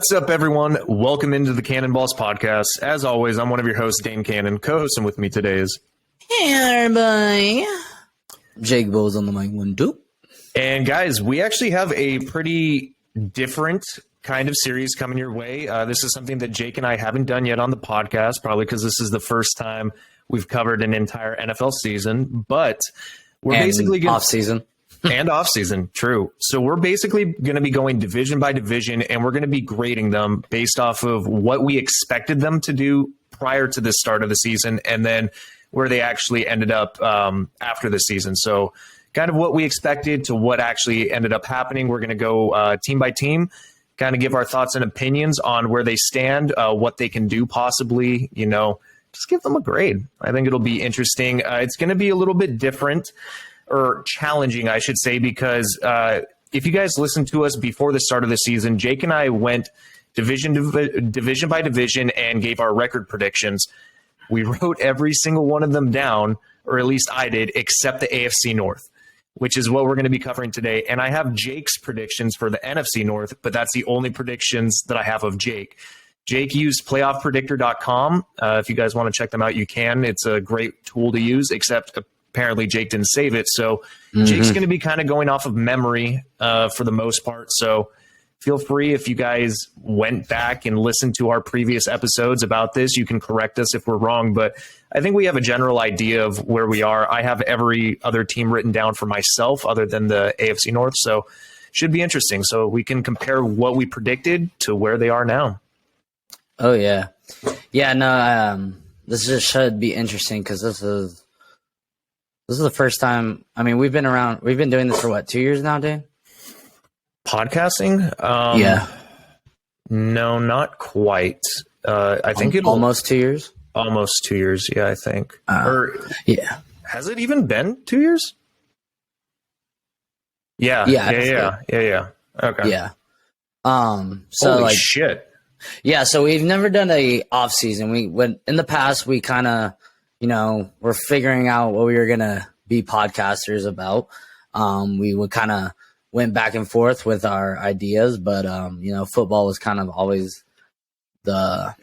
What's up, everyone? Welcome into the Cannonballs podcast. As always, I'm one of your hosts, Dane Cannon. Co-hosting with me today is... Hey, everybody. Jake Bowles on the mic, 1, 2. And guys, we actually have a pretty different kind of series coming your way. This is something that Jake and I haven't done yet on the podcast, probably because this is the first time we've covered an entire NFL season. But we're basically going off-season. And off-season, true. So we're basically going to be going division by division, and we're going to be grading them based off of what we expected them to do prior to the start of the season, and then where they actually ended up after the season. So kind of what we expected to what actually ended up happening. We're going to go team by team, kind of give our thoughts and opinions on where they stand, what they can do possibly, just give them a grade. I think it'll be interesting. It's going to be a little bit different, or challenging, I should say, because if you guys listened to us before the start of the season, Jake and I went division by division and gave our record predictions. We wrote every single one of them down, or at least I did, except the AFC North, which is what we're going to be covering today. And I have Jake's predictions for the NFC North, but that's the only predictions that I have of Jake. Jake used playoffpredictor.com. If you guys want to check them out, you can. It's a great tool to use, except apparently Jake didn't save it. So Jake's going to be kind of going off of memory for the most part. So feel free, if you guys went back and listened to our previous episodes about this, you can correct us if we're wrong. But I think we have a general idea of where we are. I have every other team written down for myself other than the AFC North. So should be interesting. So we can compare what we predicted to where they are now. Oh, yeah. Yeah, no, this just should be interesting because this is the first time. I mean, we've been doing this for what, 2 years now, Dane? Podcasting? Yeah. No, not quite. I think it'll almost 2 years. Almost 2 years, yeah, I think. Yeah. Has it even been 2 years? Yeah. Okay. Yeah. So holy like shit. Yeah, so we've never done a off season. In the past we kind of, we're figuring out what we were gonna be podcasters about. We would kind of went back and forth with our ideas, but football was kind of always the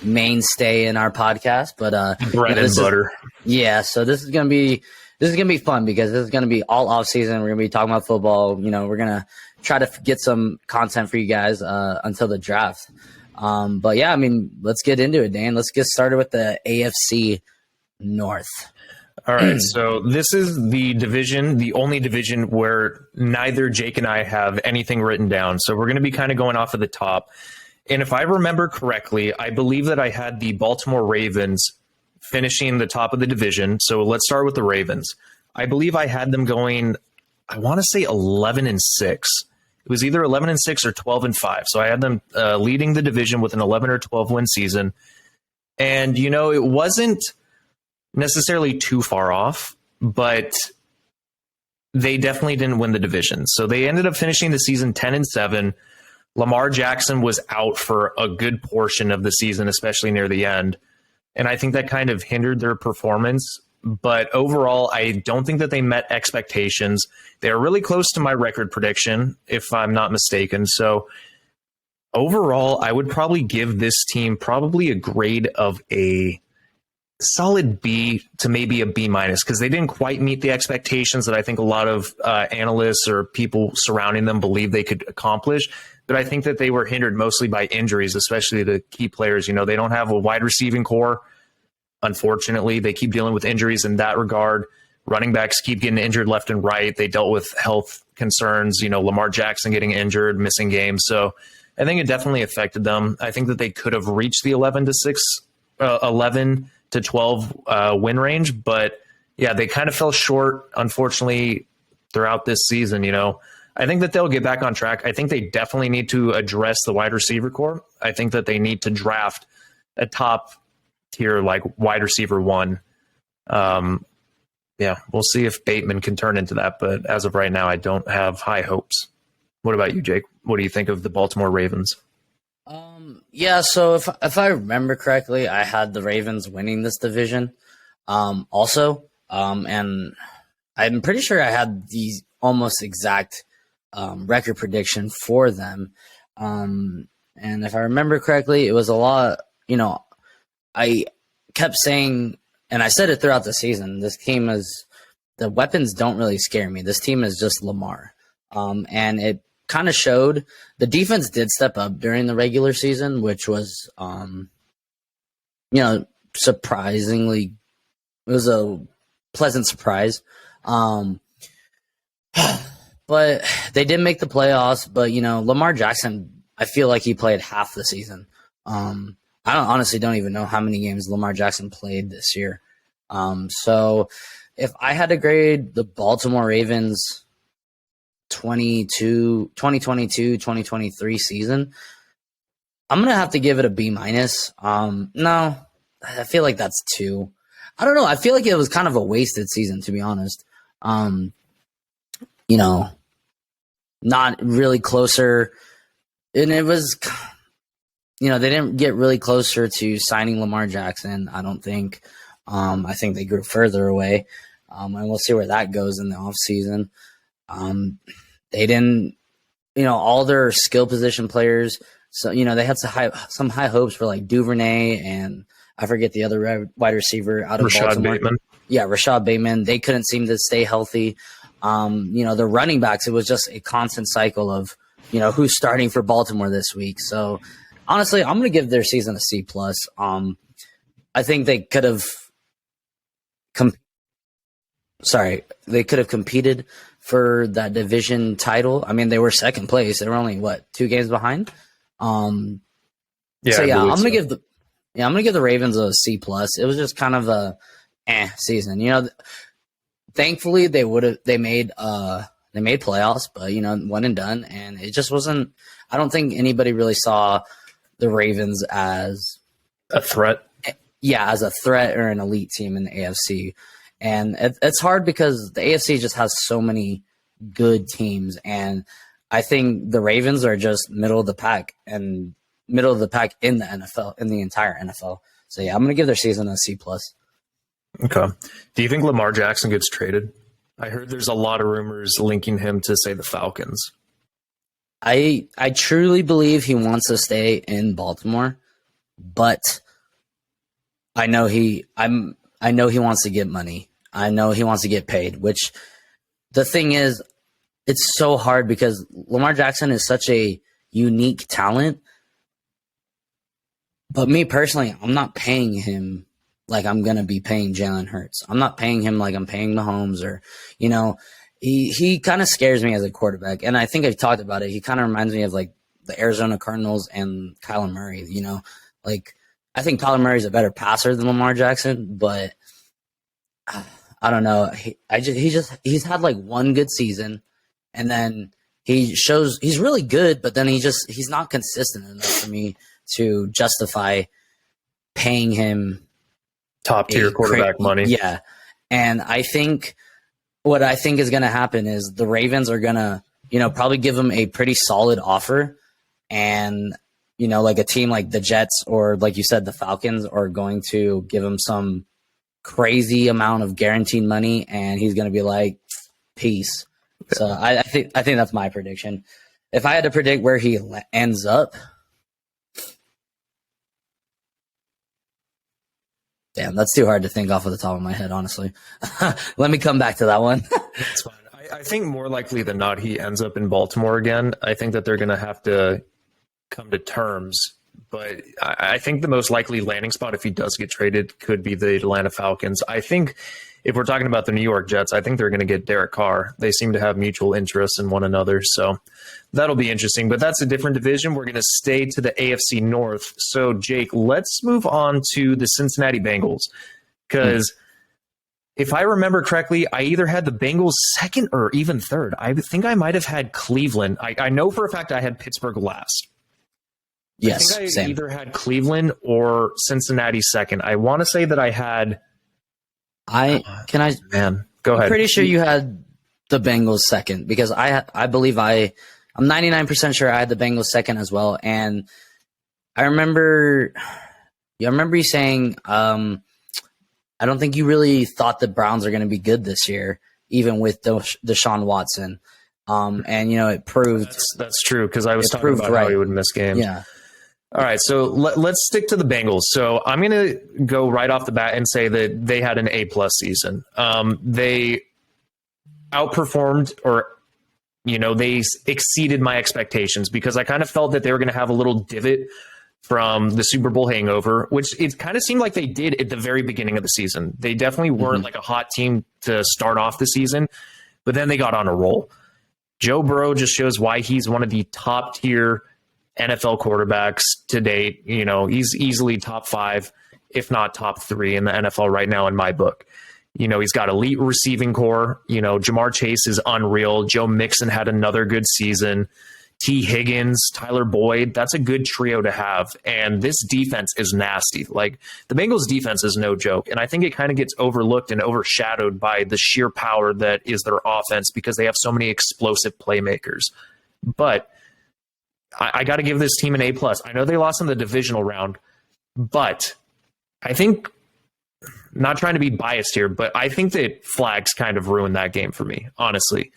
mainstay in our podcast. But bread and butter. So this is gonna be fun because this is gonna be all off season. We're gonna be talking about football. We're gonna try to get some content for you guys until the draft. But yeah, I mean, let's get into it, Dan. Let's get started with the AFC North. All right, so this is the only division where neither Jake and I have anything written down. So we're going to be kind of going off of the top. And if I remember correctly, I believe that I had the Baltimore Ravens finishing the top of the division. So let's start with the Ravens. I believe I had them going, I want to say 11-6. It was either 11-6 or 12-5. So I had them leading the division with an 11 or 12 win season. And, it wasn't necessarily too far off, but they definitely didn't win the division. So they ended up finishing the season 10-7. Lamar Jackson was out for a good portion of the season, especially near the end. And I think that kind of hindered their performance. But overall, I don't think that they met expectations. They're really close to my record prediction, if I'm not mistaken. So overall, I would probably give this team probably a grade of a solid B to maybe a B minus, because they didn't quite meet the expectations that I think a lot of analysts or people surrounding them believe they could accomplish. But I think that they were hindered mostly by injuries, especially the key players. They don't have a wide receiving core. Unfortunately, they keep dealing with injuries in that regard. Running backs keep getting injured left and right. They dealt with health concerns, Lamar Jackson getting injured, missing games. So I think it definitely affected them. I think that they could have reached the 11 to 12 win range, but yeah, they kind of fell short, unfortunately, throughout this season. I think that they'll get back on track. I think they definitely need to address the wide receiver core. I think that they need to draft a top tier like wide receiver one. Yeah, we'll see if Bateman can turn into that, but as of right now, I don't have high hopes. What about you, Jake? What do you think of the Baltimore Ravens? Yeah, so if I remember correctly, I had the Ravens winning this division. Also, and I'm pretty sure I had the almost exact record prediction for them. And And if I remember correctly, it was a lot, I kept saying, and I said it throughout the season, this team is, the weapons don't really scare me. This team is just Lamar. And it kind of showed. The defense did step up during the regular season, which was, surprisingly, it was a pleasant surprise. But they did make the playoffs. But, Lamar Jackson, I feel like he played half the season. I honestly don't even know how many games Lamar Jackson played this year. So if I had to grade the Baltimore Ravens 2022-2023 season, I'm going to have to give it a B-. No, I feel like that's 2. I don't know. I feel like it was kind of a wasted season, to be honest. Not really closer. And it was, they didn't get really closer to signing Lamar Jackson, I don't think. I think they grew further away. And we'll see where that goes in the offseason. They didn't, all their skill position players. So, they had some high hopes for like Duvernay and I forget the other wide receiver out of Baltimore. Bateman. Yeah, Rashad Bateman. They couldn't seem to stay healthy. The running backs, it was just a constant cycle of, who's starting for Baltimore this week. So honestly, I'm going to give their season a C+. I think they could have competed for that division title. I mean, they were second place. They were only 2 games behind. I'm going to give the Ravens a C+. It was just kind of a season. Thankfully they made playoffs, but one and done, and it just wasn't. I don't think anybody really saw the Ravens as a threat. Yeah, as a threat or an elite team in the AFC. And it's hard because the AFC just has so many good teams, and I think the Ravens are just middle of the pack in the NFL, in the entire NFL. So yeah, I'm going to give their season a C+. Okay. Do you think Lamar Jackson gets traded? I heard there's a lot of rumors linking him to, say, the Falcons. I truly believe he wants to stay in Baltimore, but I know he wants to get money. I know he wants to get paid, which the thing is, it's so hard because Lamar Jackson is such a unique talent. But me personally, I'm not paying him like I'm going to be paying Jalen Hurts. I'm not paying him like I'm paying Mahomes or, he kind of scares me as a quarterback. And I think I've talked about it. He kind of reminds me of like the Arizona Cardinals and Kyler Murray, I think Kyler Murray is a better passer than Lamar Jackson, but I don't know. He's had like one good season, and then he shows he's really good, but then he's not consistent enough for me to justify paying him top tier quarterback money. Yeah. And I think what I think is going to happen is the Ravens are going to, probably give him a pretty solid offer. And, like a team like the Jets or like you said, the Falcons are going to give him some crazy amount of guaranteed money. And he's going to be like, peace. So I think that's my prediction. If I had to predict where he ends up, damn, that's too hard to think off of the top of my head, honestly. Let me come back to that one. That's fine. I think more likely than not, he ends up in Baltimore again. I think that they're going to have to come to terms. But I think the most likely landing spot, if he does get traded, could be the Atlanta Falcons. I think if we're talking about the New York Jets, I think they're going to get Derek Carr. They seem to have mutual interests in one another. So that'll be interesting. But that's a different division. We're going to stay to the AFC North. So, Jake, let's move on to the Cincinnati Bengals. Because if I remember correctly, I either had the Bengals second or even third. I think I might have had Cleveland. I know for a fact I had Pittsburgh last. Yes, I think I same. either had Cleveland or Cincinnati second. I want to say that I had... Go ahead. I'm pretty sure you had the Bengals second because I believe I'm 99% sure I had the Bengals second as well. And I remember you saying, I don't think you really thought the Browns are going to be good this year, even with Deshaun Watson. And it proved that's true because I was talking about how he would miss games. Yeah. All right, so let's stick to the Bengals. So I'm going to go right off the bat and say that they had an A-plus season. They outperformed, or they exceeded my expectations, because I kind of felt that they were going to have a little divot from the Super Bowl hangover, which it kind of seemed like they did at the very beginning of the season. They definitely weren't like a hot team to start off the season, but then they got on a roll. Joe Burrow just shows why he's one of the top tier NFL quarterbacks to date. He's easily top 5, if not top 3 in the NFL right now in my book. He's got elite receiving core. Jamar Chase is unreal. Joe Mixon had another good season. T. Higgins, Tyler Boyd, that's a good trio to have. And this defense is nasty. Like, the Bengals defense is no joke. And I think it kind of gets overlooked and overshadowed by the sheer power that is their offense, because they have so many explosive playmakers. But I got to give this team an A+. I know they lost in the divisional round, but I think, not trying to be biased here, but I think that flags kind of ruined that game for me, honestly.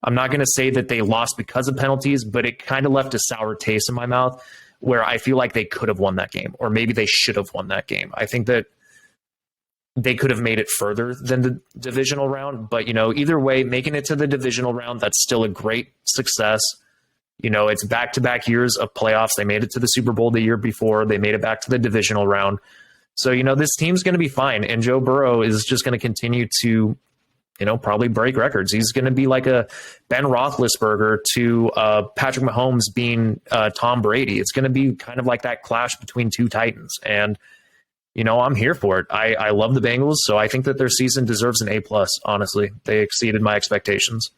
I'm not going to say that they lost because of penalties, but it kind of left a sour taste in my mouth, where I feel like they could have won that game, or maybe they should have won that game. I think that they could have made it further than the divisional round, but either way, making it to the divisional round, that's still a great success. It's back-to-back years of playoffs. They made it to the Super Bowl the year before. They made it back to the divisional round. So, this team's going to be fine. And Joe Burrow is just going to continue to, probably break records. He's going to be like a Ben Roethlisberger to Patrick Mahomes being Tom Brady. It's going to be kind of like that clash between two Titans. And, I'm here for it. I love the Bengals. So I think that their season deserves an A+, honestly. They exceeded my expectations.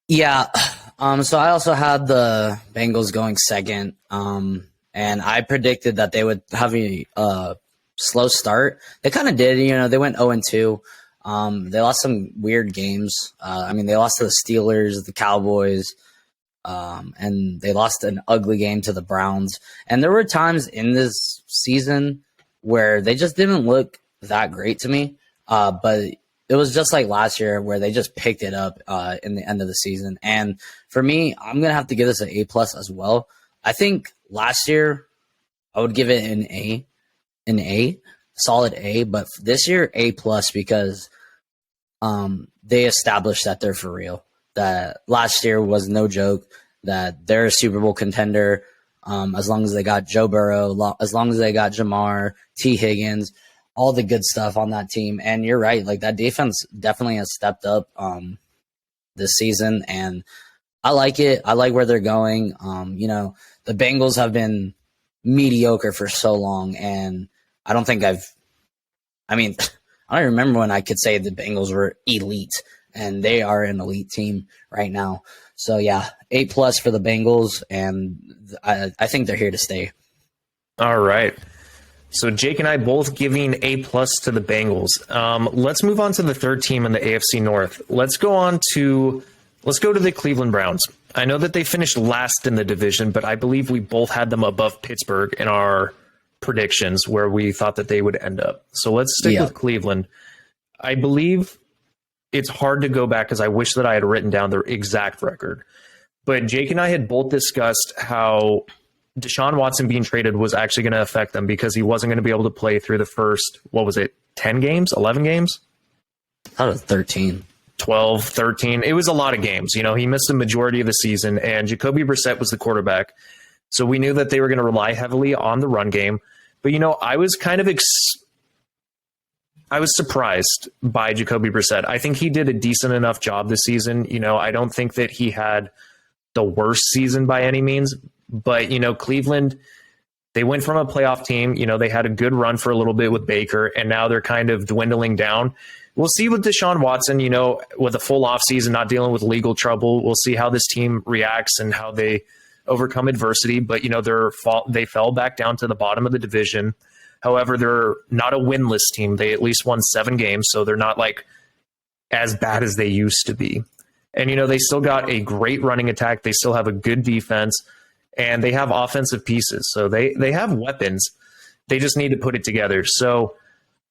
Yeah. So I also had the Bengals going second. And I predicted that they would have a slow start. They kind of did. They went 0-2. They lost some weird games. They lost to the Steelers, the Cowboys, and they lost an ugly game to the Browns. And there were times in this season where they just didn't look that great to me. But it was just like last year, where they just picked it up in the end of the season. And for me, I'm going to have to give this an A+ as well. I think last year I would give it an A, solid A, but this year A+, because they established that they're for real. That last year was no joke, that they're a Super Bowl contender as long as they got Joe Burrow, as long as they got Jamar, T. Higgins, all the good stuff on that team. And you're right, like, that defense definitely has stepped up this season, and I like it. I like where they're going. The Bengals have been mediocre for so long, and I don't think I don't remember when I could say the Bengals were elite, and they are an elite team right now. So yeah, A+ for the Bengals, and I think they're here to stay. All right. So Jake and I both giving A+ to the Bengals. Let's move on to the third team in the AFC North. Let's go to the Cleveland Browns. I know that they finished last in the division, but I believe we both had them above Pittsburgh in our predictions, where we thought that they would end up. So let's stick with Cleveland. I believe it's hard to go back, because I wish that I had written down their exact record. But Jake and I had both discussed how Deshaun Watson being traded was actually going to affect them, because he wasn't going to be able to play through the first, 10 games, 11 games? I thought it was 13. 12, 13. It was a lot of games. He missed the majority of the season, and Jacoby Brissett was the quarterback. So we knew that they were going to rely heavily on the run game. But, I was kind of I was surprised by Jacoby Brissett. I think he did a decent enough job this season. I don't think that he had the worst season by any means. But, Cleveland, they went from a playoff team. They had a good run for a little bit with Baker, and now they're kind of dwindling down. We'll see with Deshaun Watson, with a full offseason, not dealing with legal trouble. We'll see how this team reacts and how they overcome adversity. But, they fell back down to the bottom of the division. However, they're not a winless team. They at least won 7 games, so they're not like as bad as they used to be. And, they still got a great running attack. They still have a good defense, and they have offensive pieces. So they have weapons. They just need to put it together. So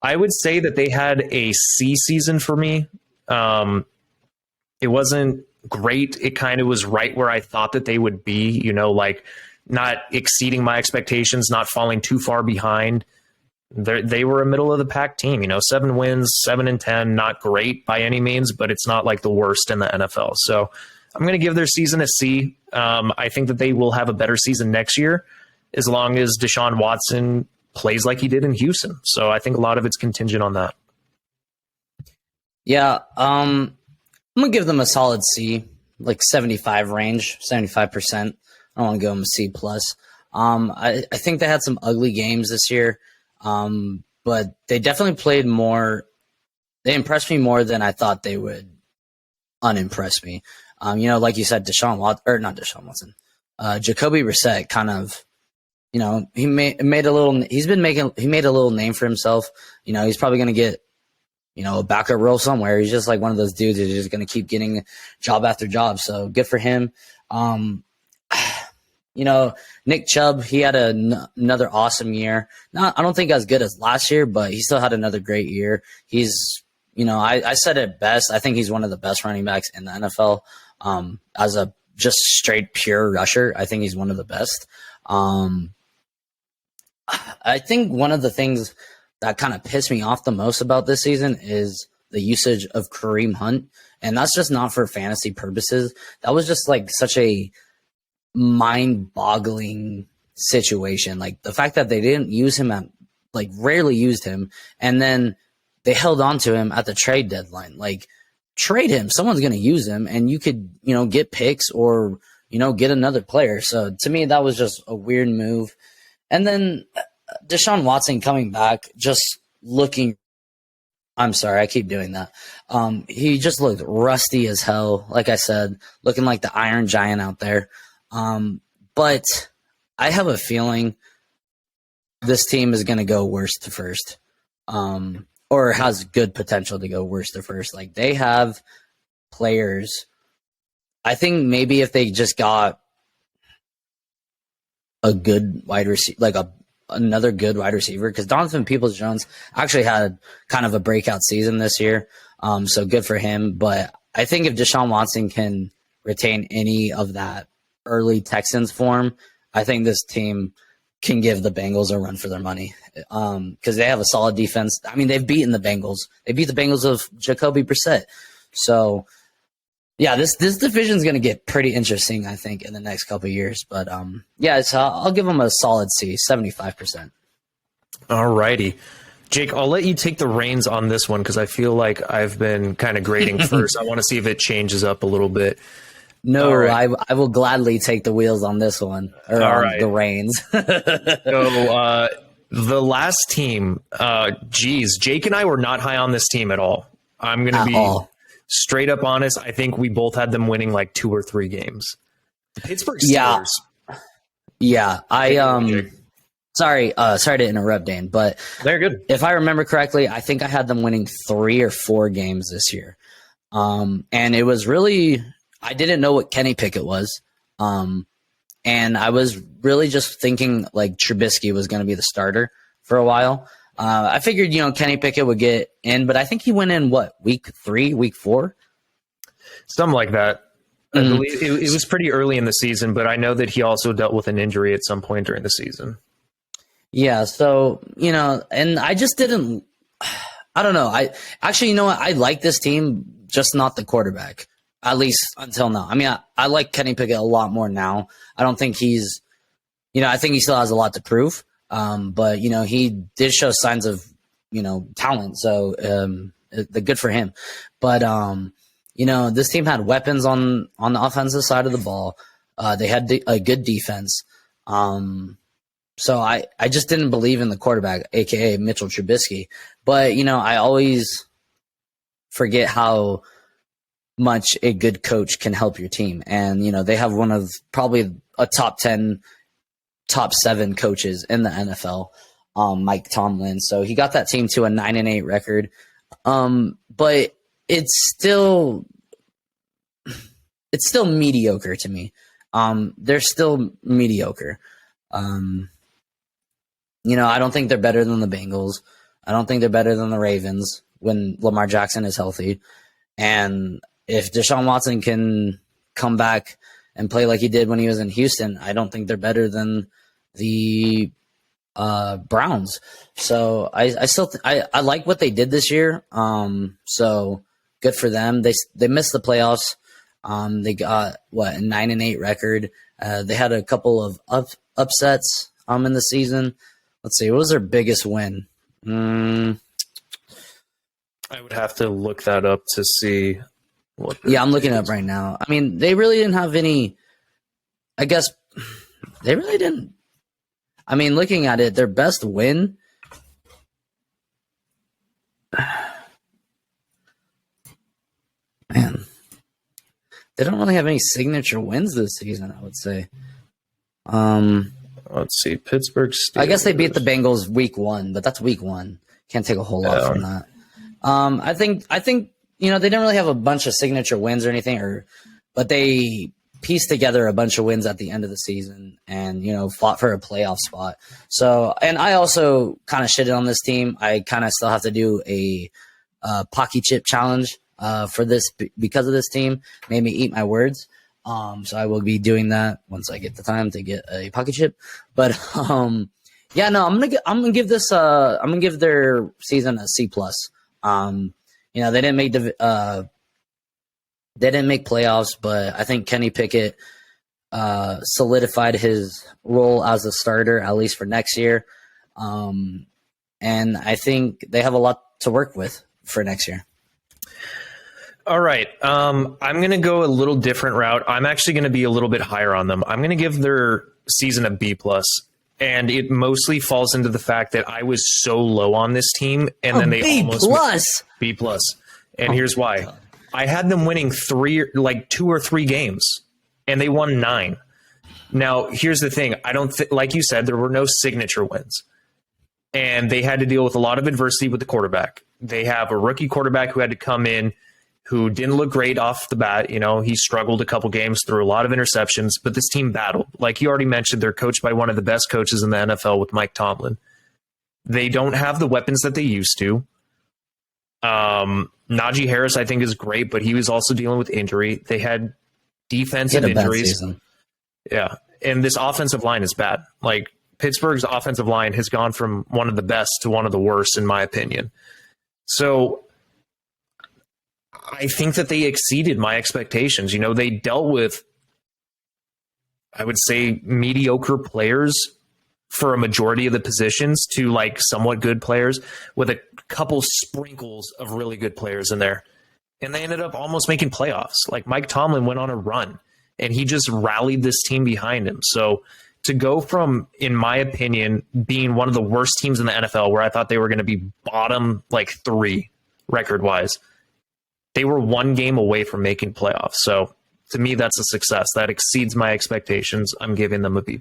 I would say that they had a C season for me. It wasn't great. It kind of was right where I thought that they would be, you know, like not exceeding my expectations, not falling too far behind. They were a middle of the pack team, you know, 7 wins, 7-10, not great by any means, but it's not like the worst in the NFL. So I'm going to give their season a C. I think that they will have a better season next year as long as Deshaun Watson plays like he did in Houston. So I think a lot of it's contingent on that. Yeah, I'm gonna give them a solid C, like 75 range, 75%. I don't want to give them a C plus. I think they had some ugly games this year, but they definitely played more. They impressed me more than I thought they would unimpress me. You know, like you said, Jacoby Brissett kind of, you know, he made a little name for himself. You know, he's probably going to get, you know, a backup role somewhere. He's just like one of those dudes who's just going to keep getting job after job. So good for him. You know, Nick Chubb, he had another awesome year. I don't think as good as last year, but he still had another great year. He's, you know, I said it best. I think he's one of the best running backs in the NFL. As a just straight pure rusher, I think he's one of the best. I think one of the things that kind of pissed me off the most about this season is the usage of Kareem Hunt. And that's just not for fantasy purposes. That was just like such a mind-boggling situation. Like the fact that they didn't use him rarely used him. And then they held on to him at the trade deadline. Like, trade him. Someone's going to use him and you could, you know, get picks or, you know, get another player. So to me, that was just a weird move. And then Deshaun Watson coming back, just looking, I'm sorry, I keep doing that. He just looked rusty as hell. Like I said, looking like the Iron Giant out there. But I have a feeling this team is going to go worst to first. Or has good potential to go worst to first. Like, they have players. I think maybe if they just got a good wide receiver, like another good wide receiver, because Donovan Peoples-Jones actually had kind of a breakout season this year. So good for him. But I think if Deshaun Watson can retain any of that early Texans form, I think this team can give the Bengals a run for their money, because they have a solid defense. I mean, they've beaten the Bengals. They beat the Bengals of Jacoby Brissett. So, yeah, this division is going to get pretty interesting, I think, in the next couple of years. But, yeah, I'll give them a solid C, 75%. All righty. Jake, I'll let you take the reins on this one because I feel like I've been kind of grading first. I want to see if it changes up a little bit. No, right. I will gladly take the wheels on this one, or on the reins. So the last team, Jake and I were not high on this team at all. I'm going to be straight up honest. I think we both had them winning like 2 or 3 games. The Pittsburgh Steelers. Yeah. Sorry to interrupt, Dane, but they're good. If I remember correctly, I think I had them winning 3 or 4 games this year. And it was really, I didn't know what Kenny Pickett was. And I was really just thinking like Trubisky was going to be the starter for a while. I figured, you know, Kenny Pickett would get in, but I think he went in week 3, week 4? Something like that. I believe it was pretty early in the season, but I know that he also dealt with an injury at some point during the season. Yeah, so, you know, and I just didn't, I don't know. You know what? I like this team, just not the quarterback, at least until now. I mean, I like Kenny Pickett a lot more now. I don't think he's, you know, I think he still has a lot to prove. But, you know, he did show signs of, you know, talent. So, good for him. But, you know, this team had weapons on the offensive side of the ball. They had a good defense. So I just didn't believe in the quarterback, a.k.a. Mitchell Trubisky. But, you know, I always forget how much a good coach can help your team. And, you know, they have one of probably a top 10, top 7 coaches in the NFL, Mike Tomlin. So he got that team to a 9-8 record. But it's still mediocre to me. They're still mediocre. You know, I don't think they're better than the Bengals. I don't think they're better than the Ravens when Lamar Jackson is healthy. And if Deshaun Watson can come back and play like he did when he was in Houston, I don't think they're better than the Browns. So I still I like what they did this year. So good for them. They missed the playoffs. They got a 9-8 record. They had a couple of upsets in the season. Let's see, what was their biggest win? I would have to look that up to see what. Yeah, I'm looking it up right now. I mean, they really didn't have any. I guess they really didn't. I mean, looking at it, their best win. Man, they don't really have any signature wins this season, I would say. Let's see, Pittsburgh Steelers. I guess they beat the Bengals week 1, but that's week 1. Can't take a whole lot from that. I think they didn't really have a bunch of signature wins or anything, but they pieced together a bunch of wins at the end of the season and fought for a playoff spot. So, and I also kind of shitted on this team. I kind of still have to do a Pocky Chip challenge for this because of this team. Made me eat my words. So I will be doing that once I get the time to get a Pocky Chip. But yeah, no, I'm gonna give their season a C+. They didn't make playoffs, but I think Kenny Pickett solidified his role as a starter, at least for next year. And I think they have a lot to work with for next year. All right. I'm going to go a little different route. I'm actually going to be a little bit higher on them. I'm going to give their season a B+. And it mostly falls into the fact that I was so low on this team, and then they almost B+. And here's why. God. I had them winning 2 or 3 games, and they won 9. Now, here's the thing. I don't like you said, there were no signature wins, and they had to deal with a lot of adversity with the quarterback. They have a rookie quarterback who had to come in, who didn't look great off the bat. He struggled a couple games, threw a lot of interceptions, but this team battled. Like you already mentioned, they're coached by one of the best coaches in the NFL with Mike Tomlin. They don't have the weapons that they used to. Najee Harris, I think, is great, but he was also dealing with injury. They had defensive injuries. Yeah. And this offensive line is bad. Like, Pittsburgh's offensive line has gone from one of the best to one of the worst, in my opinion. So I think that they exceeded my expectations. They dealt with, I would say, mediocre players for a majority of the positions to somewhat good players with a couple sprinkles of really good players in there. And they ended up almost making playoffs. Like, Mike Tomlin went on a run and he just rallied this team behind him. So to go from, in my opinion, being one of the worst teams in the NFL, where I thought they were going to be bottom 3 record wise, they were 1 game away from making playoffs. So to me, that's a success. That exceeds my expectations. I'm giving them a B+.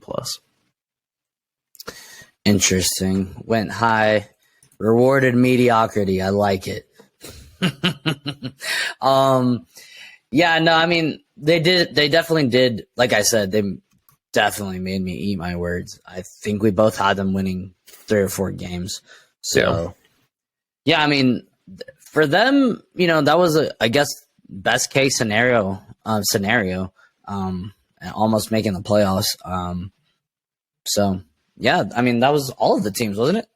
Interesting. Went high, rewarded mediocrity. I like it. Yeah, no, I mean, they definitely did. Like I said, they definitely made me eat my words. I think we both had them winning 3 or 4 games. So yeah, I mean, for them, that was I guess best case scenario, almost making the playoffs. So yeah, I mean, that was all of the teams, wasn't it?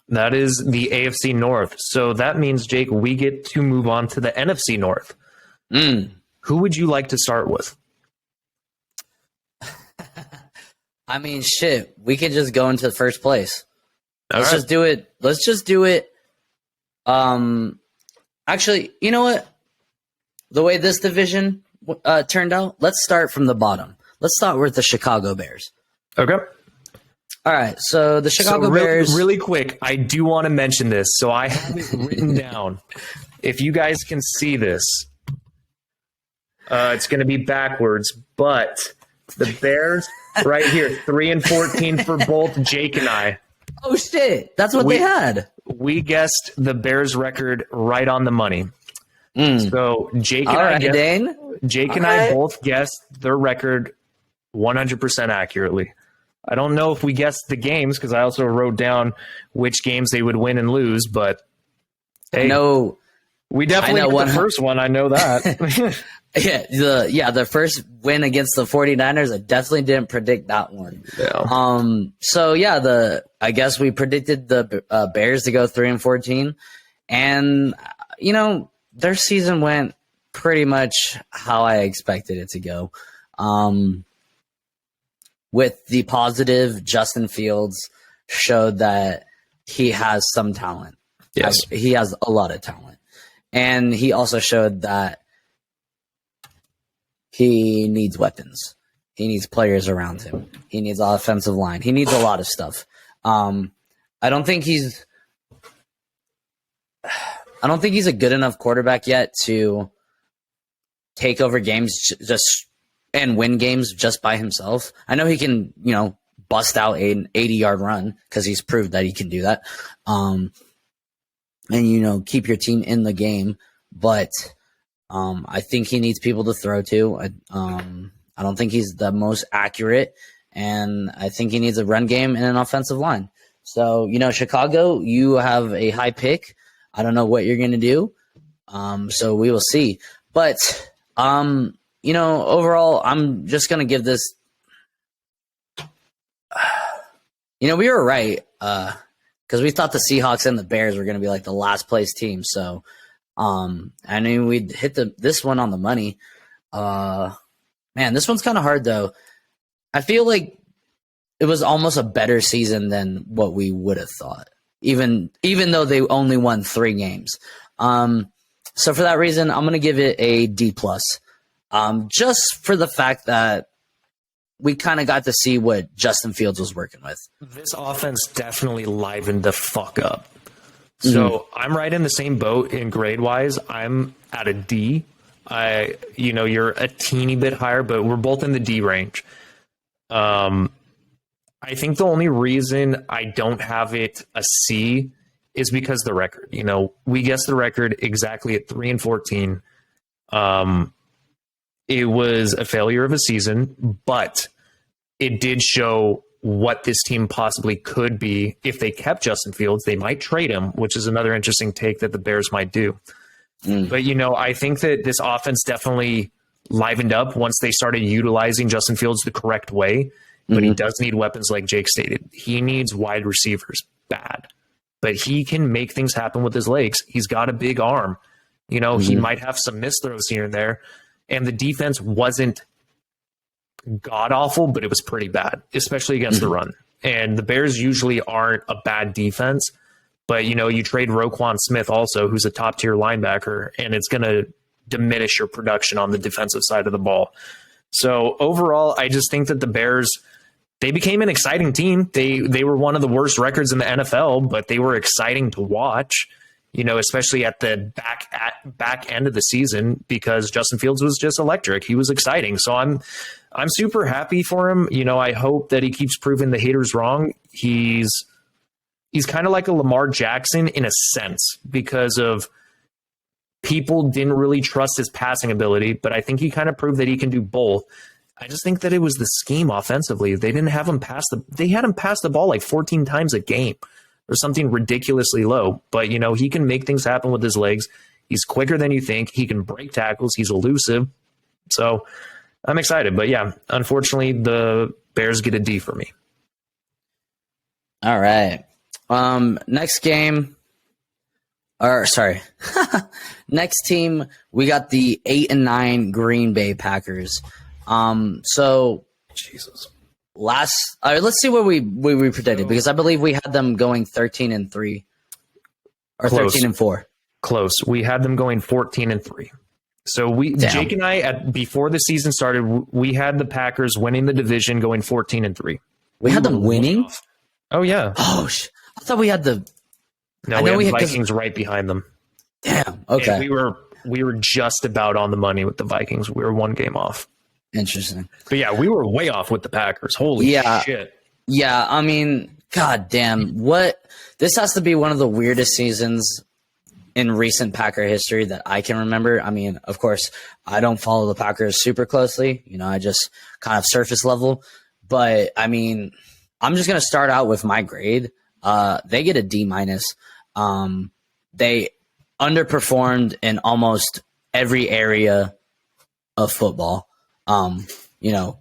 That is the AFC North. So that means, Jake, we get to move on to the NFC North. Who would you like to start with? I mean, shit, we could just go into first place. Let's just do it. Actually, you know what? The way this division turned out, let's start from the bottom. Let's start with the Chicago Bears. Okay. All right, so the Chicago Bears. Really quick, I do want to mention this. So I have it written down. If you guys can see this, it's going to be backwards, but the Bears right here, 3-14 for both Jake and I. Oh shit, that's what they had. We guessed the Bears record right on the money. So Jake and I both guessed their record 100% accurately. I don't know if we guessed the games, because I also wrote down which games they would win and lose, but hey. We definitely got the first one. I know that. The first win against the 49ers, I definitely didn't predict that one. Yeah. I guess we predicted the Bears to go 3-14, and their season went pretty much how I expected it to go. With the positive, Justin Fields showed that he has some talent. Yes, he has a lot of talent, and he also showed that he needs weapons. He needs players around him. He needs offensive line. He needs a lot of stuff. I don't think he's a good enough quarterback yet to take over games just and win games just by himself. I know he can, bust out an 80-yard run because he's proved that he can do that. And keep your team in the game, but I think he needs people to throw to. I don't think he's the most accurate, and I think he needs a run game and an offensive line. So, Chicago, you have a high pick. I don't know what you're going to do. So we will see. But, overall, I'm just going to give this. We were right because we thought the Seahawks and the Bears were going to be like the last place team. So, we'd hit this one on the money. Man, this one's kind of hard though. I feel like it was almost a better season than what we would have thought, even though they only won 3 games. So for that reason, I'm going to give it a D+. Just for the fact that we kind of got to see what Justin Fields was working with. This offense definitely livened the fuck up. So I'm right in the same boat in grade wise. I'm at a D. You're a teeny bit higher, but we're both in the D range. I think the only reason I don't have it a C is because the record. We guessed the record exactly at 3-14. It was a failure of a season, but it did show what this team possibly could be if they kept Justin Fields. They might trade him, which is another interesting take that the Bears might do. But, I think that this offense definitely livened up once they started utilizing Justin Fields the correct way. But he does need weapons like Jake stated. He needs wide receivers bad. But he can make things happen with his legs. He's got a big arm. He might have some missed throws here and there. And the defense wasn't god-awful, but it was pretty bad, especially against the run. And the Bears usually aren't a bad defense. But, you trade Roquan Smith also, who's a top-tier linebacker, and it's going to diminish your production on the defensive side of the ball. So, overall, I just think that the Bears, they became an exciting team. They were one of the worst records in the NFL, but they were exciting to watch, especially at the back end of the season because Justin Fields was just electric. He was exciting. So, I'm super happy for him. I hope that he keeps proving the haters wrong. He's kind of like a Lamar Jackson in a sense because of people didn't really trust his passing ability, but I think he kind of proved that he can do both. I just think that it was the scheme offensively. They didn't have him they had him pass the ball like 14 times a game or something ridiculously low, but he can make things happen with his legs. He's quicker than you think. He can break tackles. He's elusive. So I'm excited, but yeah, unfortunately the Bears get a D for me. All right. Next game, next team, we got the 8-9 Green Bay Packers. Jesus. Let's see what we predicted because I believe we had them going 13-3 or 13-4. Close. We had them going 14-3. So Jake and I before the season started, we had the Packers winning the division, going 14-3. We had them winning. Oh yeah. Oh, I thought we had the. No, we had Vikings right behind them. Damn. Okay. And we were just about on the money with the Vikings. We were 1 game off. Interesting. But yeah, we were way off with the Packers. Holy shit. Yeah, I mean, god damn. This has to be one of the weirdest seasons in recent Packer history that I can remember. I mean, of course, I don't follow the Packers super closely. I just kind of surface level. But I mean, I'm just gonna start out with my grade. They get a D-. underperformed in almost every area of football.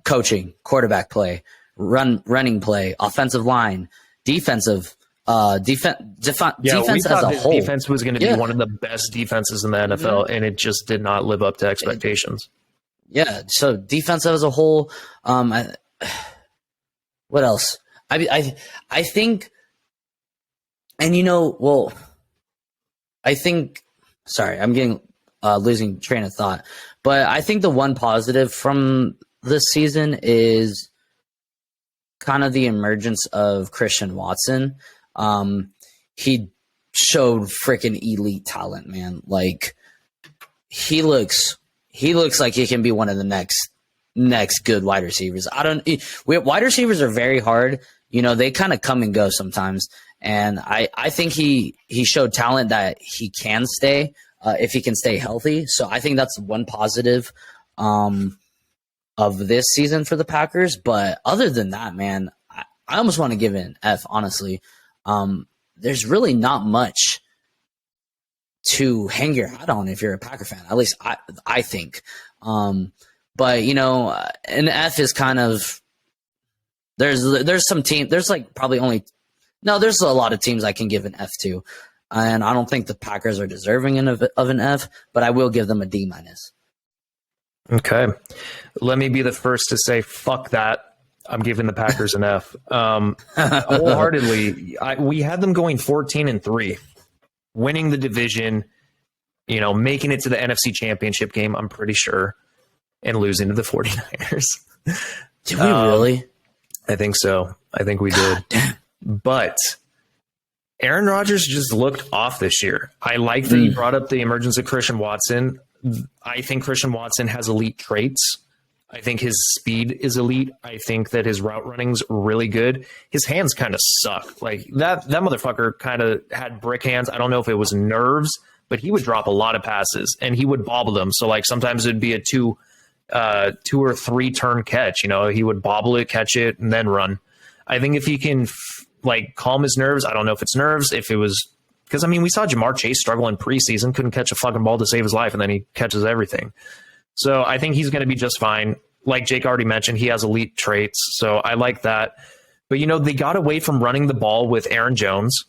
Coaching, quarterback play, running play, offensive line, defensive, defense as a his whole. Defense was going to be one of the best defenses in the NFL, and it just did not live up to expectations. So defense as a whole. What else? I think, and I think. Sorry, I'm getting losing train of thought. But I think the one positive from this season is kind of the emergence of Christian Watson. He showed freaking elite talent, man. Like he looks like he can be one of the next good wide receivers. Wide receivers are very hard. They kind of come and go sometimes. And I think he showed talent that he can stay if he can stay healthy. So I think that's one positive of this season for the Packers. But other than that, man, I almost want to give it an F, honestly. There's really not much to hang your hat on if you're a Packer fan. At least I think. But an F is kind of there's some team. There's like probably only there's a lot of teams I can give an F to, and I don't think the Packers are deserving of an F, but I will give them a D-. Okay, let me be the first to say fuck that. I'm giving the Packers an F. Wholeheartedly, we had them going 14-3, winning the division, making it to the NFC Championship game, I'm pretty sure, and losing to the 49ers. Did we really? I think so. I think we did. Damn. But Aaron Rodgers just looked off this year. I like that he brought up the emergence of Christian Watson. I think Christian Watson has elite traits. I think his speed is elite. I think that his route running's really good. His hands kind of suck. Like that motherfucker kind of had brick hands. I don't know if it was nerves, but he would drop a lot of passes and he would bobble them. So like sometimes it'd be a two or three turn catch. He would bobble it, catch it, and then run. I think if he can calm his nerves, I don't know if it's nerves, if it was because we saw Jamar Chase struggle in preseason, couldn't catch a fucking ball to save his life, and then he catches everything. So I think he's going to be just fine. Like Jake already mentioned, he has elite traits, so I like that. But they got away from running the ball with Aaron Jones.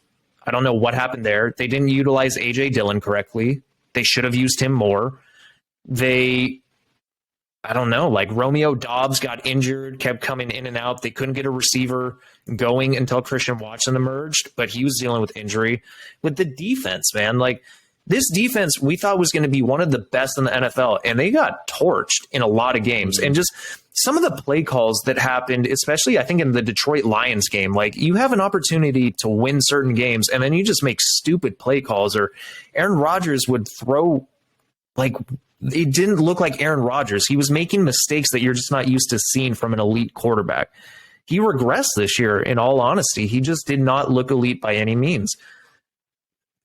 I don't know what happened there. They didn't utilize AJ Dillon correctly. They should have used him more. I don't know, Romeo Doubs got injured, kept coming in and out. They couldn't get a receiver going until Christian Watson emerged, but he was dealing with injury. With the defense, man, this defense we thought was going to be one of the best in the NFL, and they got torched in a lot of games. And just some of the play calls that happened, especially I think in the Detroit Lions game, you have an opportunity to win certain games, and then you just make stupid play calls. Or Aaron Rodgers would throw it didn't look like Aaron Rodgers. He was making mistakes that you're just not used to seeing from an elite quarterback. He regressed this year, in all honesty. He just did not look elite by any means.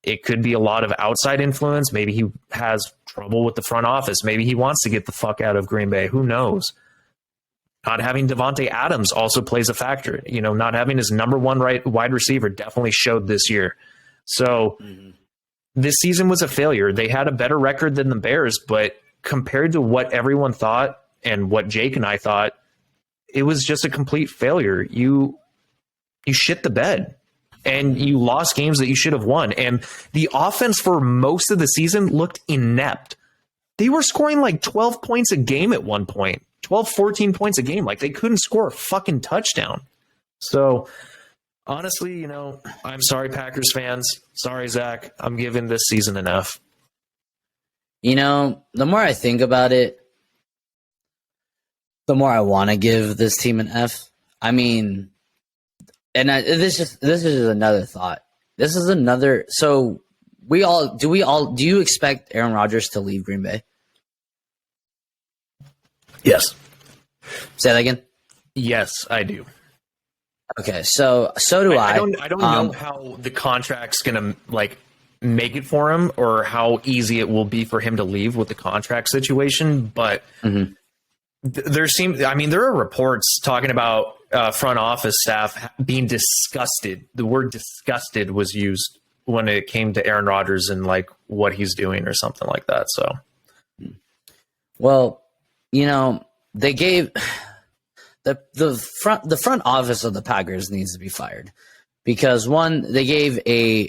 It could be a lot of outside influence. Maybe he has trouble with the front office. Maybe he wants to get the fuck out of Green Bay. Who knows? Not having Devontae Adams also plays a factor. Not having his number one wide receiver definitely showed this year. So this season was a failure. They had a better record than the Bears, but compared to what everyone thought and what Jake and I thought, it was just a complete failure. You shit the bed and you lost games that you should have won. And the offense for most of the season looked inept. They were scoring 12 points a game at one point, 12, 14 points a game. They couldn't score a fucking touchdown. So honestly, I'm sorry, Packers fans. Sorry, Zach. I'm giving this season an F. The more I think about it, the more I want to give this team an F. This is another thought. This is another. So do you expect Aaron Rodgers to leave Green Bay? Yes. Say that again. Yes, I do. Okay, so do I. I don't know how the contract's gonna make it for him, or how easy it will be for him to leave with the contract situation. But there are reports talking about front office staff being disgusted. The word disgusted was used when it came to Aaron Rodgers and like what he's doing or something like that. So, well, they gave the front office of the Packers needs to be fired because one, they gave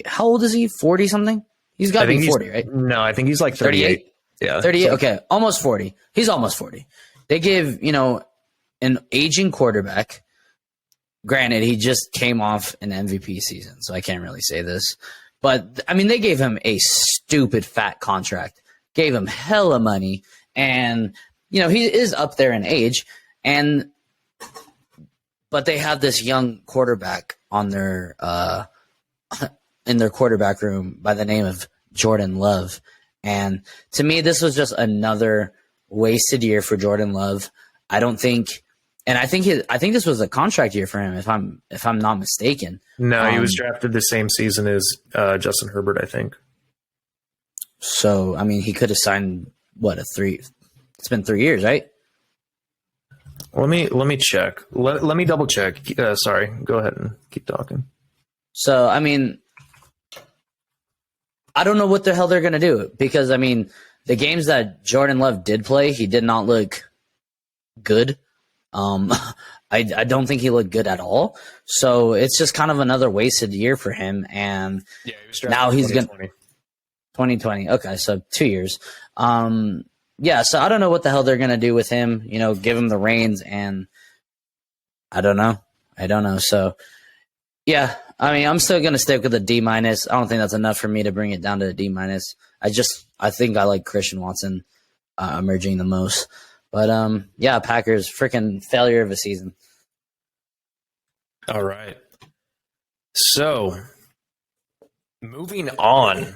how old is he? 40 something? He's got to be 40, right? No, I think he's like 38. Yeah. 38. Okay. Almost 40. He's almost 40. They give, an aging quarterback. Granted, he just came off an MVP season, so I can't really say this. But, I mean, they gave him a stupid fat contract, gave him hella money, and, he is up there in age. But they have this young quarterback on their in their quarterback room by the name of Jordan Love. And to me, this was just another wasted year for Jordan Love. I think this was a contract year for him, if I'm not mistaken. No, he was drafted the same season as Justin Herbert, I think. So, I mean, he could have signed it's been 3 years, right? Let me check. Let me double check. Sorry, go ahead and keep talking. So, I mean, I don't know what the hell they're going to do because, I mean, the games that Jordan Love did play, he did not look good. I don't think he looked good at all. So it's just kind of another wasted year for him. And yeah, now he's going to 2020. Okay, so 2 years. Yeah, so I don't know what the hell they're going to do with him, give him the reins, and I don't know. So, yeah, I mean, I'm still going to stick with a D-. I don't think that's enough for me to bring it down to a D-. I think I like Christian Watson emerging the most. But, yeah, Packers, freaking failure of a season. All right. So, moving on.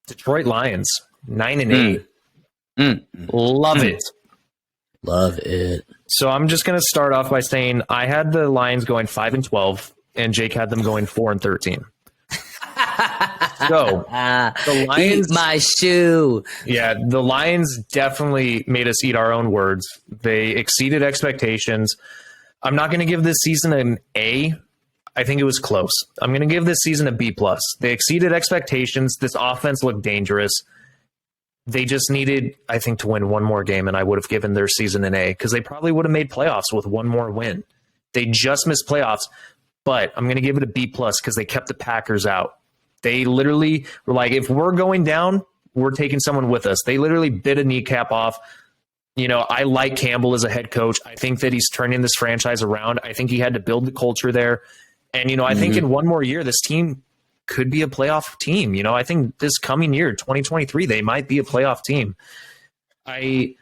Detroit Lions, 9-8. Love it. Love it. So I'm just going to start off by saying I had the Lions going 5-12, and Jake had them going 4-13. So the Lions, eat my shoe. Yeah, the Lions definitely made us eat our own words. They exceeded expectations. I'm not going to give this season an A. I think it was close. I'm going to give this season a B+. They exceeded expectations. This offense looked dangerous. They just needed, I think, to win one more game, and I would have given their season an A because they probably would have made playoffs with one more win. They just missed playoffs, but I'm going to give it a B+ because they kept the Packers out. They literally were like, if we're going down, we're taking someone with us. They literally bit a kneecap off. I like Campbell as a head coach. I think that he's turning this franchise around. I think he had to build the culture there. And, I think in one more year, this team could be a playoff team. I think this coming year, 2023, they might be a playoff team. I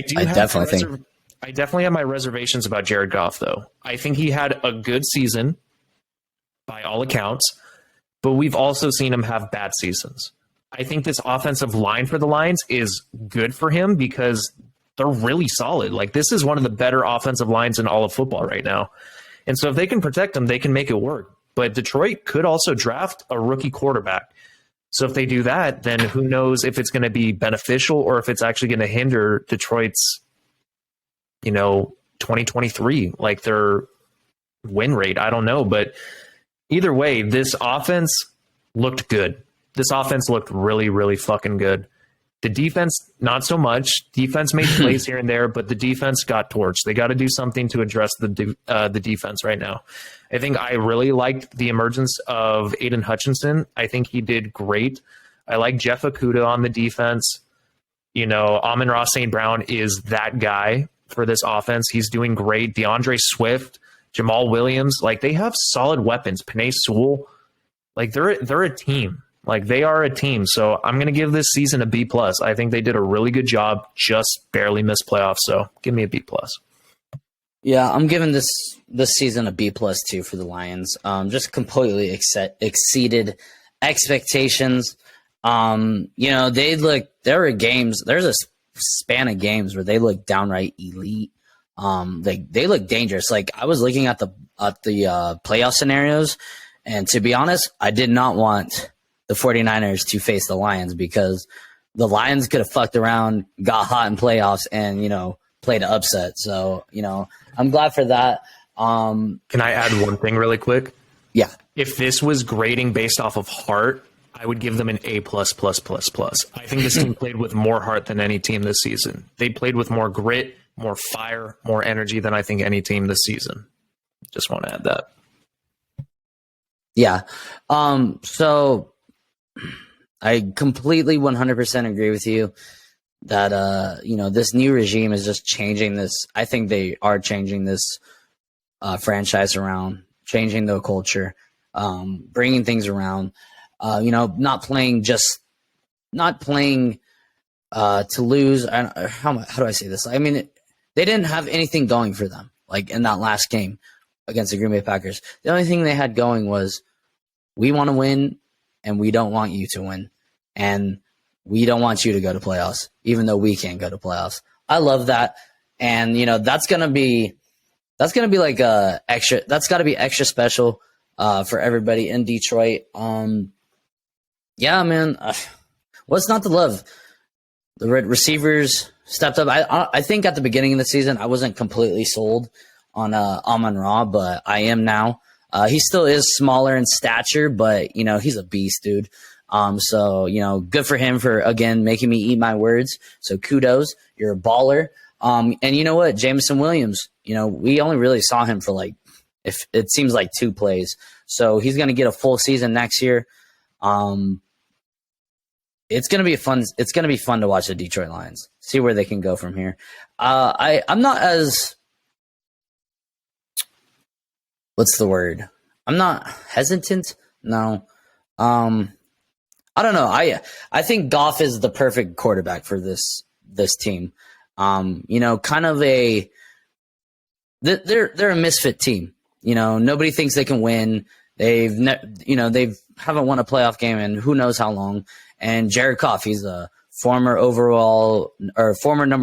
definitely have my reservations about Jared Goff, though. I think he had a good season by all accounts, but we've also seen him have bad seasons. I think this offensive line for the Lions is good for him because they're really solid. Like, this is one of the better offensive lines in all of football right now. And so if they can protect him, they can make it work. But Detroit could also draft a rookie quarterback. So if they do that, then who knows if it's going to be beneficial or if it's actually going to hinder Detroit's, 2023, like their win rate. I don't know. But either way, this offense looked good. This offense looked really, really fucking good. The defense, not so much. Defense made plays here and there, but the defense got torched. They got to do something to address the defense right now. I think I really liked the emergence of Aiden Hutchinson. I think he did great. I like Jeff Okudah on the defense. Amon-Ra St. Brown is that guy for this offense. He's doing great. DeAndre Swift, Jamal Williams, like they have solid weapons. Penei Sewell, like they're a team. Like they are a team. So I'm going to give this season a B+. I think they did a really good job, just barely missed playoffs. So give me a B+. Yeah, I'm giving this season a B+ too for the Lions. Just completely exceeded expectations. There were games, there's a span of games where they look downright elite. They look dangerous. Like I was looking at the playoff scenarios, and to be honest, I did not want the 49ers to face the Lions because the Lions could have fucked around, got hot in playoffs, and played an upset. So I'm glad for that. Can I add one thing really quick? Yeah. If this was grading based off of heart, I would give them an A plus plus plus plus. I think this team played with more heart than any team this season. They played with more grit, more fire, more energy than I think any team this season. Just want to add that. Yeah. So I completely 100% agree with you that, this new regime is just changing this. I think they are changing this franchise around, changing the culture, bringing things around, not playing to lose. How do I say this? I mean, they didn't have anything going for them, like in that last game against the Green Bay Packers. The only thing they had going was, we want to win and we don't want you to win. And we don't want you to go to playoffs, even though we can't go to playoffs. I love that. And, that's going to be like that's got to be extra special for everybody in Detroit. Yeah, man, what's not to love? The receivers stepped up. I think at the beginning of the season, I wasn't completely sold on Amon-Ra, but I am now. He still is smaller in stature, but, he's a beast, dude. So, good for him for, again, making me eat my words. So kudos. You're a baller. And you know what? Jameson Williams, we only really saw him for if it seems like 2 plays. So he's going to get a full season next year. It's going to be fun to watch the Detroit Lions, see where they can go from here. I'm not as, what's the word? I'm not hesitant. No. I don't know. I think Goff is the perfect quarterback for this team. Kind of they're a misfit team. Nobody thinks they can win. They haven't won a playoff game in who knows how long. And Jared Goff, he's a former number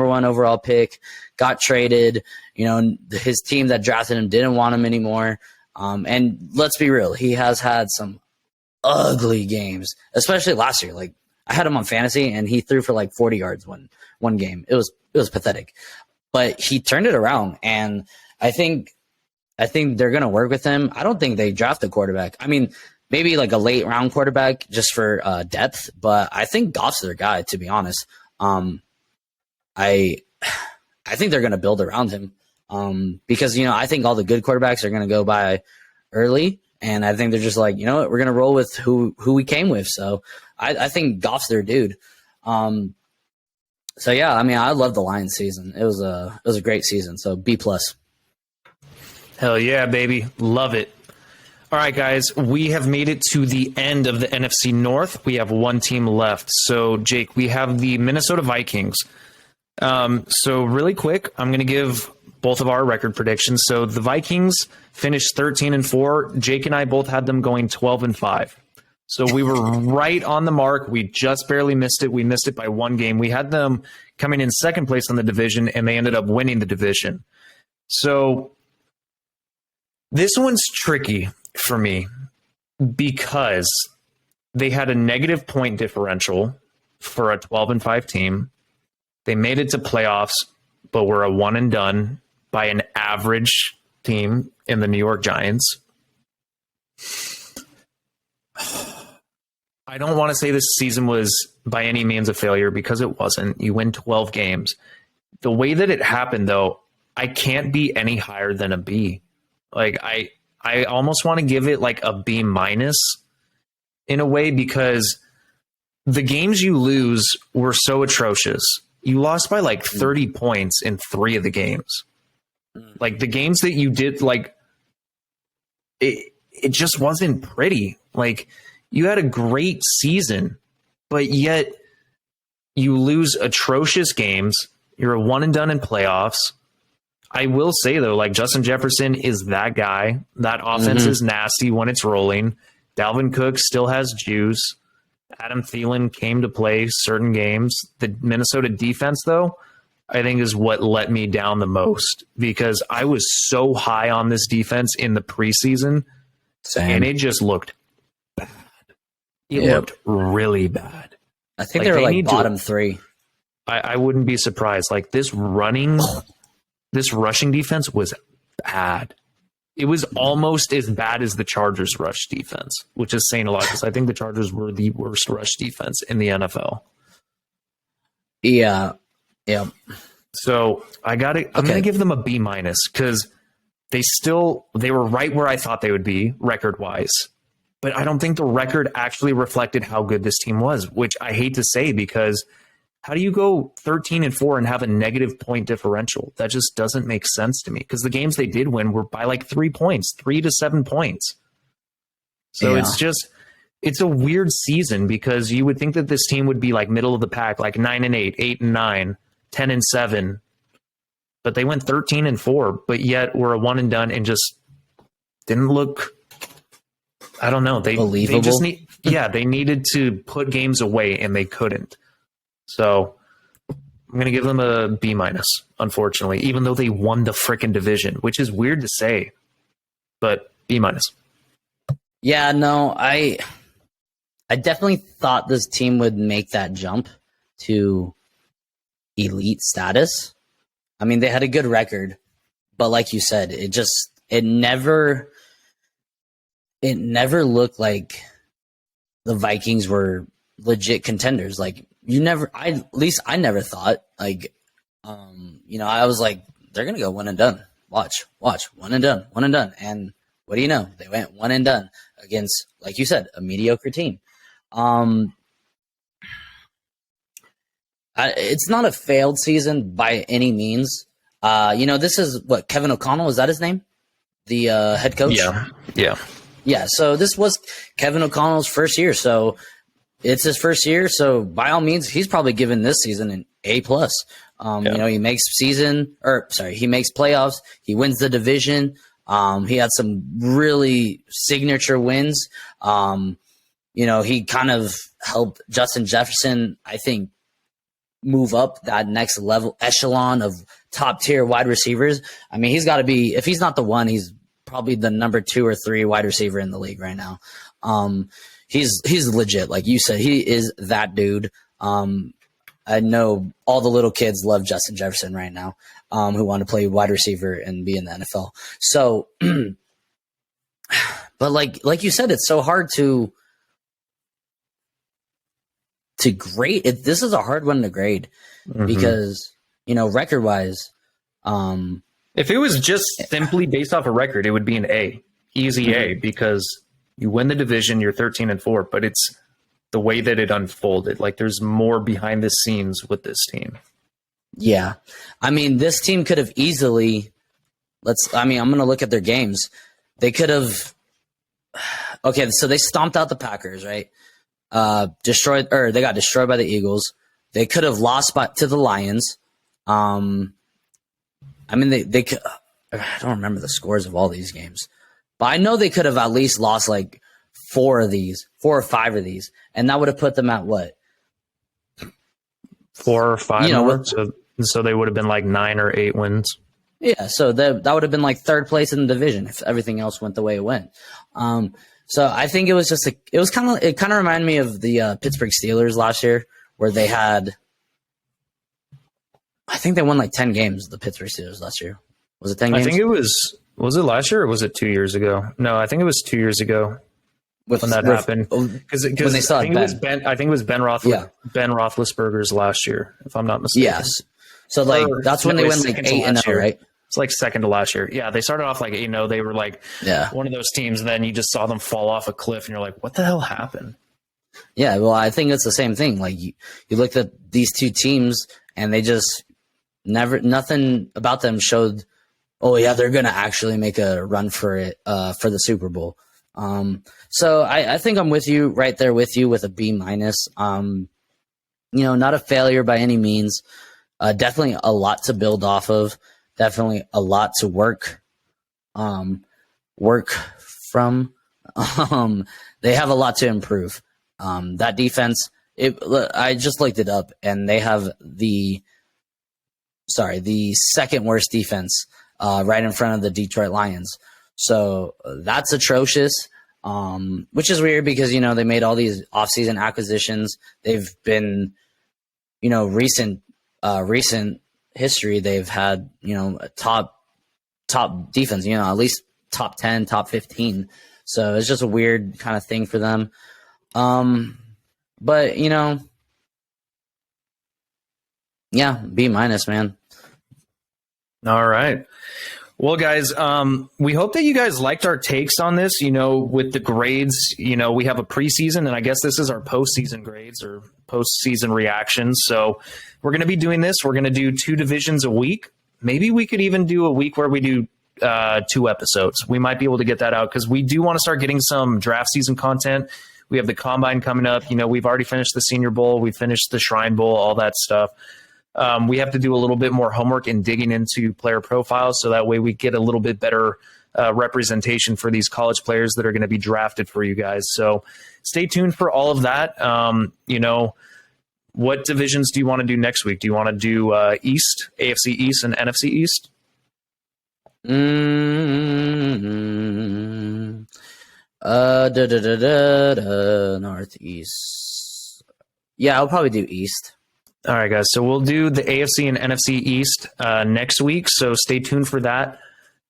1 overall pick, got traded. His team that drafted him didn't want him anymore. And let's be real, he has had some ugly games, especially last year. Like, I had him on fantasy and he threw for 40 yards one game. It was pathetic, but he turned it around. And I think they're going to work with him. I don't think they draft a quarterback. I mean, maybe a late round quarterback just for depth, but I think Goff's their guy, to be honest. I think they're going to build around him because, I think all the good quarterbacks are going to go by early. And I think they're just like, we're going to roll with who we came with. So I think Goff's their dude. So yeah, I mean, I love the Lions season. It was a great season. So B+. Hell yeah, baby. Love it. All right, guys, we have made it to the end of the NFC North. We have one team left. So, Jake, we have the Minnesota Vikings. So really quick, I'm going to give both of our record predictions. So the Vikings finished 13-4. Jake and I both had them going 12-5. So we were right on the mark. We just barely missed it. We missed it by 1 game. We had them coming in second place in the division, and they ended up winning the division. So this one's tricky for me because they had a negative point differential for a 12-5 team. They made it to playoffs, but were a one and done by an average team in the New York Giants. I don't want to say this season was by any means a failure because it wasn't. You win 12 games. The way that it happened, though, I can't be any higher than a B. I almost want to give it a B- in a way because the games you lose were so atrocious. You lost by 30 points in 3 of the games. The games that you did, it just wasn't pretty. You had a great season, but yet you lose atrocious games. You're a one and done in playoffs. I will say, though, Justin Jefferson is that guy. That offense is nasty when it's rolling. Dalvin Cook still has juice. Adam Thielen came to play certain games. The Minnesota defense, though, I think is what let me down the most because I was so high on this defense in the preseason. Same. And it just looked bad. It looked really bad. I think they were bottom 3. I wouldn't be surprised. This rushing defense was bad. It was almost as bad as the Chargers' rush defense, which is saying a lot because I think the Chargers were the worst rush defense in the NFL. Yeah. So I'm gonna give them a B minus because they were right where I thought they would be record wise, but I don't think the record actually reflected how good this team was, which I hate to say because how do you go 13-4 and have a negative point differential? That just doesn't make sense to me because the games they did win were by like 3 points, 3 to 7 points. So it's a weird season because you would think that this team would be like middle of the pack, like 9-8, 8-9, 10-7, but they went 13-4, but yet were a one and done and just didn't look. I don't know. They just they needed to put games away and they couldn't. So I'm going to give them a B minus, unfortunately, even though they won the frickin' division, which is weird to say, but B minus. Yeah, no, I definitely thought this team would make that jump to elite status. I mean, they had a good record, but like you said, it never looked like the Vikings were legit contenders. Like at least I never thought like, I was like, they're going to go one and done. Watch, one and done. And what do you know? They went one and done against, like you said, a mediocre team. It's not a failed season by any means. This is what, Kevin O'Connell, is that his name? The head coach? Yeah. So this was Kevin O'Connell's first year. So it's his first year. So by all means, he's probably given this season an A+. He makes he makes playoffs. He wins the division. He had some really signature wins. He kind of helped Justin Jefferson, I think, move up that next level echelon of top tier wide receivers. I mean, he's got to be, if he's not the one, he's probably the number 2 or 3 wide receiver in the league right now. He's legit. Like you said, he is that dude. I know all the little kids love Justin Jefferson right now, who want to play wide receiver and be in the NFL. So, but like you said, it's so hard to grade it. This is a hard one to grade because, record wise, if it was just simply based off a record, it would be an A, easy A, because you win the division, you're 13-4, but it's the way that it unfolded. Like there's more behind the scenes with this team. Yeah. I mean, this team could have easily, I'm going to look at their games. They could have, so they stomped out the Packers, right? They got destroyed by the Eagles. They could have lost to the Lions. They could, I don't remember the scores of all these games, but I know they could have at least lost like 4 or 5 of these, and that would have put them at what? 4 or 5 more? So they would have been like 9 or 8 wins. Yeah, so that would have been like 3rd place in the division if everything else went the way it went. So I think it was just it kind of reminded me of the Pittsburgh Steelers last year, where they had, I think they won like 10 games. The Pittsburgh Steelers last year, was it 10 games? I think it was it last year or was it 2 years ago? No, I think it was 2 years ago when that happened. Because I think it was Ben Roethlisberger's last year, if I'm not mistaken. Yes. So that's when they went like 8-0, right? It's like second to last year. Yeah, they started off like 8-0. They were like one of those teams, and then you just saw them fall off a cliff, and you're like, what the hell happened? Yeah, well, I think it's the same thing. Like you looked at these two teams, and they just nothing about them showed, oh yeah, they're going to actually make a run for it for the Super Bowl. So I think I'm with you right there with you with a B minus. Not a failure by any means. Definitely a lot to build off of. Definitely a lot to work from. They have a lot to improve. That defense, I just looked it up, and they have the second worst defense right in front of the Detroit Lions. So that's atrocious, which is weird because, they made all these offseason acquisitions. They've been, recent history, they've had, a top defense, at least top 10, top 15. So it's just a weird kind of thing for them. But yeah, B-, man. All right. Well, guys, we hope that you guys liked our takes on this. With the grades, we have a preseason, and I guess this is our postseason grades or postseason reactions. So we're going to be doing this. We're going to do 2 divisions a week. Maybe we could even do a week where we do 2 episodes. We might be able to get that out because we do want to start getting some draft season content. We have the combine coming up. We've already finished the Senior Bowl. We finished the Shrine Bowl, all that stuff. We have to do a little bit more homework in digging into player profiles so that way we get a little bit better representation for these college players that are going to be drafted for you guys. So stay tuned for all of that. What divisions do you want to do next week? Do you want to do East, AFC East, and NFC East? Northeast. Yeah, I'll probably do East. All right, guys. So we'll do the AFC and NFC East next week. So stay tuned for that.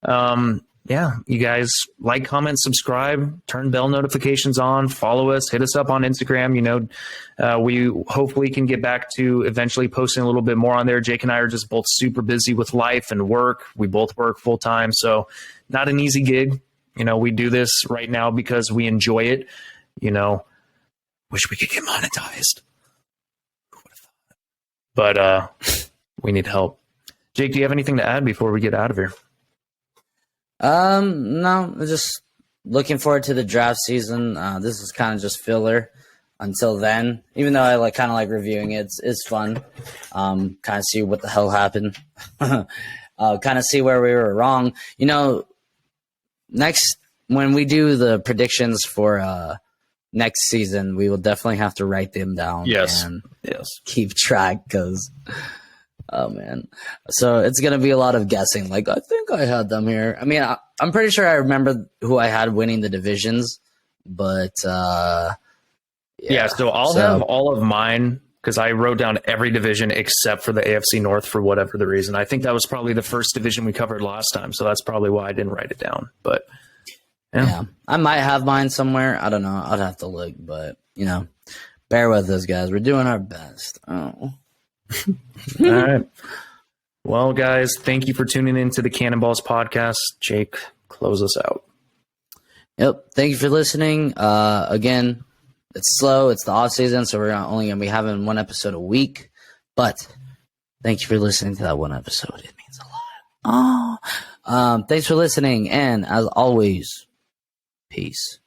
You guys like, comment, subscribe, turn bell notifications on, follow us, hit us up on Instagram. We hopefully can get back to eventually posting a little bit more on there. Jake and I are just both super busy with life and work. We both work full time. So not an easy gig. We do this right now because we enjoy it. Wish we could get monetized. But we need help. Jake, do you have anything to add before we get out of here? No, just looking forward to the draft season. This is kind of just filler until then. Even though I kind of like reviewing it, it's fun. Kind of see what the hell happened. Kind of see where we were wrong. Next when we do the predictions for next season, we will definitely have to write them down. Yes. And keep track because, oh man. So it's going to be a lot of guessing. I think I had them here. I mean, I'm pretty sure I remember who I had winning the divisions, but so I'll have all of mine because I wrote down every division except for the AFC North for whatever the reason. I think that was probably the first division we covered last time. So that's probably why I didn't write it down. But yeah, I might have mine somewhere. I don't know. I'd have to look, but bear with us, guys. We're doing our best. Oh, all right. Well, guys, thank you for tuning in to the Cannonballs podcast. Jake, close us out. Yep. Thank you for listening. Again, it's slow. It's the off season, so we're only going to be having 1 episode a week. But thank you for listening to that 1 episode. It means a lot. Thanks for listening, and as always, peace.